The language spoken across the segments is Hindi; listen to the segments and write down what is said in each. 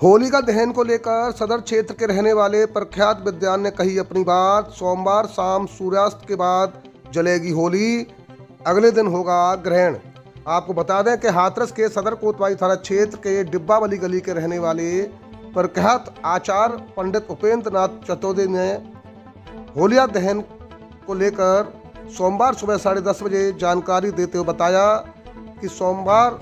होलिका दहन को लेकर सदर क्षेत्र के रहने वाले प्रख्यात विद्वान ने कही अपनी बात। सोमवार शाम सूर्यास्त के बाद जलेगी होली, अगले दिन होगा ग्रहण। आपको बता दें कि हाथरस के सदर कोतवाली थाना क्षेत्र के डिब्बावली गली के रहने वाले प्रख्यात आचार्य पंडित उपेंद्र नाथ चतुर्वेदी ने होलिका दहन को लेकर सोमवार सुबह 10:30 बजे जानकारी देते हुए बताया कि सोमवार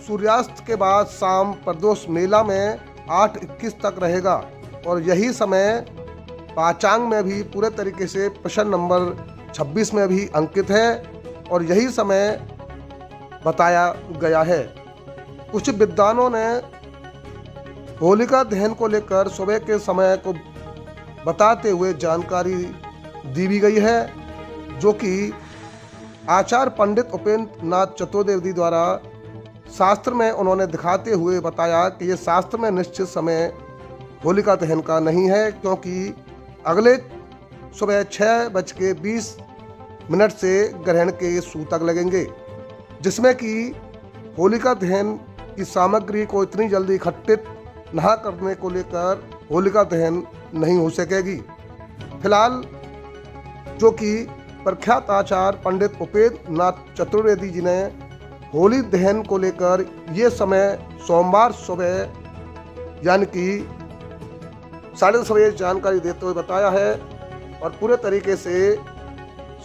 सूर्यास्त के बाद शाम प्रदोष मेला में 8:21 तक रहेगा और यही समय पाचांग में भी पूरे तरीके से प्रश्न नंबर 26 में भी अंकित है और यही समय बताया गया है। कुछ विद्वानों ने होलिका दहन को लेकर सुबह के समय को बताते हुए जानकारी दी भी गई है, जो कि आचार्य पंडित उपेंद्र नाथ चतुर्वेदी द्वारा शास्त्र में उन्होंने दिखाते हुए बताया कि ये शास्त्र में निश्चित समय होलिका दहन का नहीं है, क्योंकि अगले सुबह 6:20 से ग्रहण के सूतक लगेंगे, जिसमें कि होलिका दहन की सामग्री को इतनी जल्दी इकट्ठित न करने को लेकर होलिका दहन नहीं हो सकेगी। फिलहाल जो कि प्रख्यात आचार्य पंडित उपेंद्र नाथ चतुर्वेदी जी ने होली दहन को लेकर ये समय सोमवार सुबह यानी कि 10:30 बजे जानकारी देते हुए बताया है और पूरे तरीके से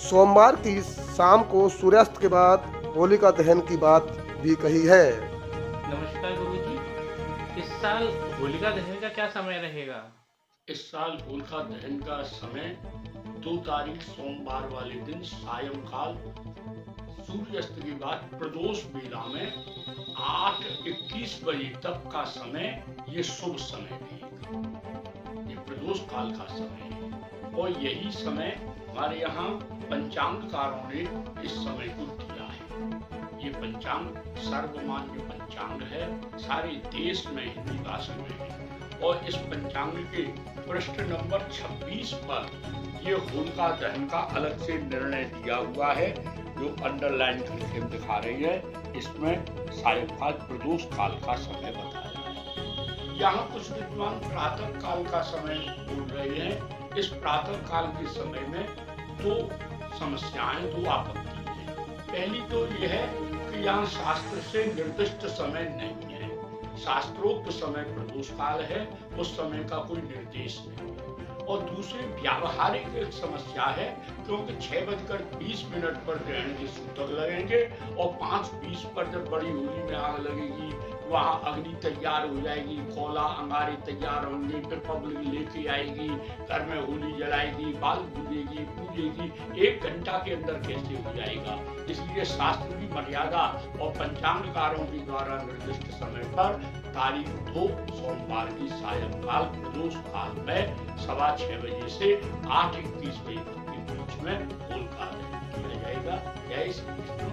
सोमवार की शाम को सूर्यास्त के बाद होलिका दहन की बात भी कही है। नमस्कार गुरुजी, इस साल होलिका दहन का क्या समय रहेगा? इस साल होलिका दहन का समय 2 तारीख सोमवार वाले दिन सायंकाल सूर्यास्त के बाद प्रदोष मेला में 8:21 बजे तक का समय ये शुभ समय रहेगा। ये प्रदोष काल का समय है और यही समय हमारे यहाँ पंचांगकारों ने इस समय को दिया है। ये पंचांग सर्वमान्य पंचांग है, सारे देश में हिंदी भाषा में है और इस पंचांग के पृष्ठ नंबर 26 पर ये होलिका दहन का अलग से निर्णय दिया हुआ है, जो अंडरलाइन करके दिखा रही है। इसमें सायंकाल प्रदोष काल का समय बताया है। यहाँ कुछ विद्वान प्रातः काल का समय बोल रहे हैं। इस प्रातः काल के समय में 2 समस्याएं, 2 आपत्ति है। पहली तो यह है कि यहाँ शास्त्र से निर्दिष्ट समय नहीं है। शास्त्रोक्त समय प्रदोष काल है, उस समय का कोई निर्देश नहीं है। और दूसरी व्यावहारिक एक समस्या है, क्योंकि 6:20 पर ग्रहण के सूतक लगेंगे और 5:20 पर जब बड़ी होली में आग लगेगी, वहाँ अग्नि तैयार हो जाएगी, कोला अंगारे तैयार होंगे, फिर पब्लिक लेके आएगी, घर में होली जलाएगी, बाल पूजेगी, 1 घंटा के अंदर कैसे हो जाएगा। इसलिए शास्त्र की मर्यादा और पंचांगकारों के द्वारा निर्दिष्ट समय पर तारीख 2 सोमवार की सायंकाल प्रदोष काल में 6:15 बजे से 8:21 बजे तक के बीच में होलिका दहन किया जाएगा। जय श्री कृष्ण।